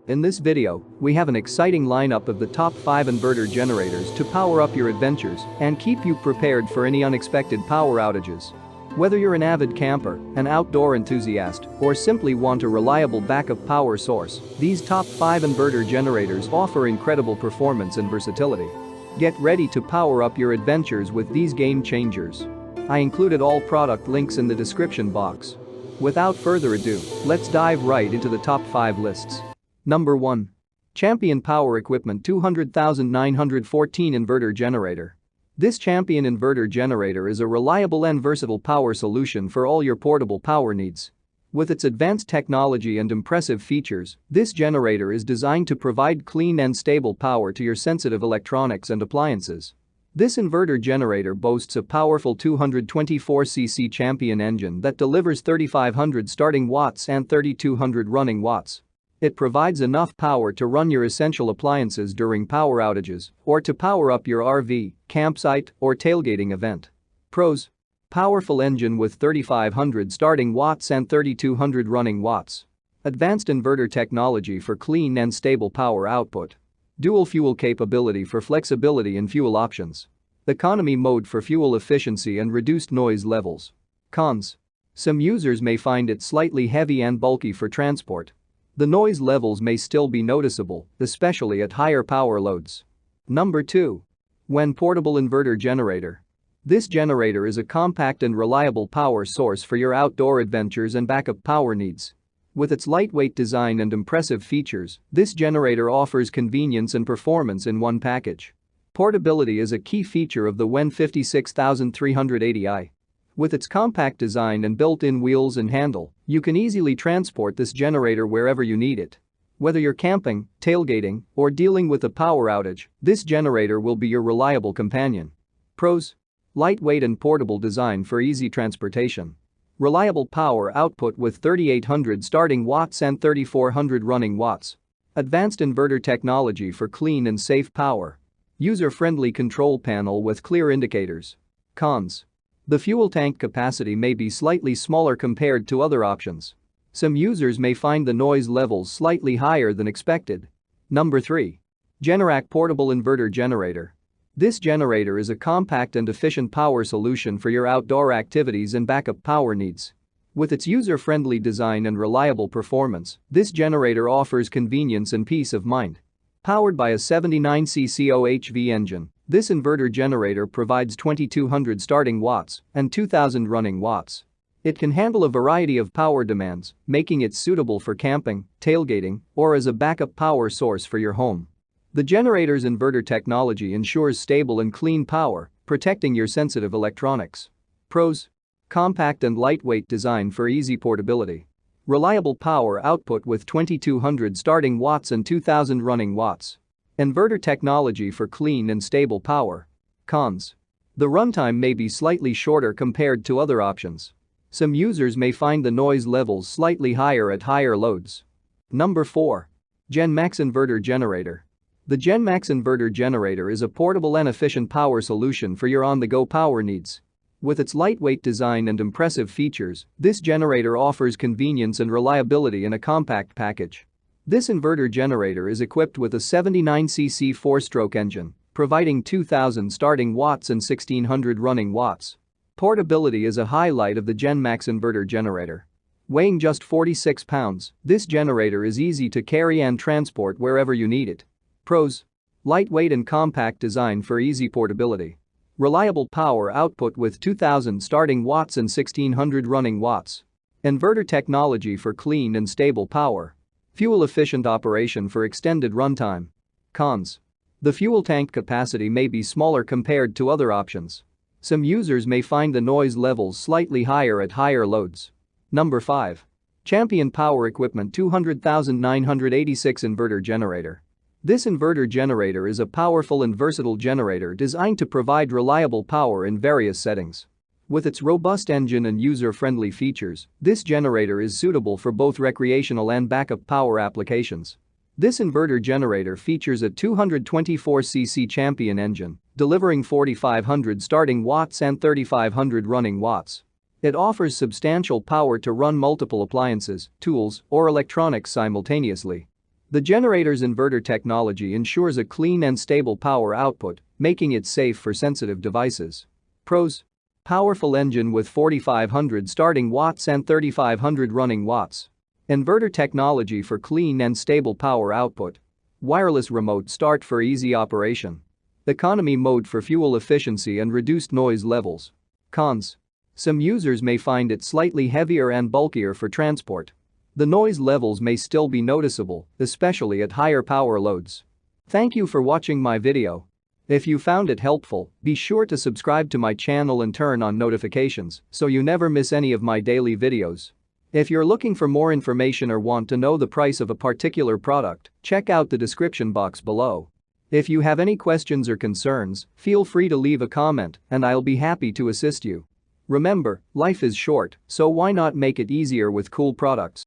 In this video, we have an exciting lineup of the top 5 inverter generators to power up your adventures and keep you prepared for any unexpected power outages. Whether you're an avid camper, an outdoor enthusiast, or simply want a reliable backup power source, these top 5 inverter generators offer incredible performance and versatility. Get ready to power up your adventures with these game changers. I included all product links in the description box. Without further ado, let's dive right into the top 5 lists. Number 1. Champion Power Equipment 200,914 Inverter Generator. This Champion inverter generator is a reliable and versatile power solution for all your portable power needs. With its advanced technology and impressive features, this generator is designed to provide clean and stable power to your sensitive electronics and appliances. This inverter generator boasts a powerful 224cc Champion engine that delivers 3,500 starting watts and 3,200 running watts. It provides enough power to run your essential appliances during power outages or to power up your RV, campsite, or tailgating event. Pros: powerful engine with 3,500 starting watts and 3,200 running watts. Advanced inverter technology for clean and stable power output. Dual fuel capability for flexibility in fuel options. Economy mode for fuel efficiency and reduced noise levels. Cons: some users may find it slightly heavy and bulky for transport. The noise levels may still be noticeable, especially at higher power loads. Number 2. WEN Portable Inverter Generator. This generator is a compact and reliable power source for your outdoor adventures and backup power needs. With its lightweight design and impressive features, this generator offers convenience and performance in one package. Portability is a key feature of the WEN 56380i. With its compact design and built-in wheels and handle, you can easily transport this generator wherever you need it. Whether you're camping, tailgating, or dealing with a power outage, this generator will be your reliable companion. Pros: lightweight and portable design for easy transportation. Reliable power output with 3,800 starting watts and 3,400 running watts. Advanced inverter technology for clean and safe power. User-friendly control panel with clear indicators. Cons: the fuel tank capacity may be slightly smaller compared to other options. Some users may find the noise levels slightly higher than expected. Number 3. Generac Portable Inverter Generator. This generator is a compact and efficient power solution for your outdoor activities and backup power needs. With its user-friendly design and reliable performance, this generator offers convenience and peace of mind. Powered by a 79cc OHV engine, this inverter generator provides 2,200 starting watts and 2,000 running watts. It can handle a variety of power demands, making it suitable for camping, tailgating, or as a backup power source for your home. The generator's inverter technology ensures stable and clean power, protecting your sensitive electronics. Pros: compact and lightweight design for easy portability. Reliable power output with 2,200 starting watts and 2,000 running watts. Inverter technology for clean and stable power. Cons: the runtime may be slightly shorter compared to other options. Some users may find the noise levels slightly higher at higher loads. Number 4. GenMax Inverter Generator. The GenMax Inverter Generator is a portable and efficient power solution for your on-the-go power needs. With its lightweight design and impressive features, this generator offers convenience and reliability in a compact package. This inverter generator is equipped with a 79cc 4-stroke engine, providing 2,000 starting watts and 1,600 running watts. Portability is a highlight of the GenMax Inverter Generator. Weighing just 46 pounds, this generator is easy to carry and transport wherever you need it. Pros: lightweight and compact design for easy portability. Reliable power output with 2,000 starting watts and 1,600 running watts. Inverter technology for clean and stable power. Fuel-efficient operation for extended runtime. Cons: the fuel tank capacity may be smaller compared to other options. Some users may find the noise levels slightly higher at higher loads. Number 5. Champion Power Equipment 200,986 Inverter Generator. This inverter generator is a powerful and versatile generator designed to provide reliable power in various settings. With its robust engine and user-friendly features, this generator is suitable for both recreational and backup power applications. This inverter generator features a 224cc Champion engine, delivering 4,500 starting watts and 3,500 running watts. It offers substantial power to run multiple appliances, tools, or electronics simultaneously. The generator's inverter technology ensures a clean and stable power output, making it safe for sensitive devices. Pros: powerful engine with 4500 starting watts and 3500 running watts. Inverter technology for clean and stable power output. Wireless remote start for easy operation. Economy mode for fuel efficiency and reduced noise levels. Cons: some users may find it slightly heavier and bulkier for transport. The noise levels may still be noticeable, especially at higher power loads. Thank you for watching my video. If you found it helpful, be sure to subscribe to my channel and turn on notifications so you never miss any of my daily videos. If you're looking for more information or want to know the price of a particular product, check out the description box below. If you have any questions or concerns, feel free to leave a comment and I'll be happy to assist you. Remember, life is short, so why not make it easier with cool products?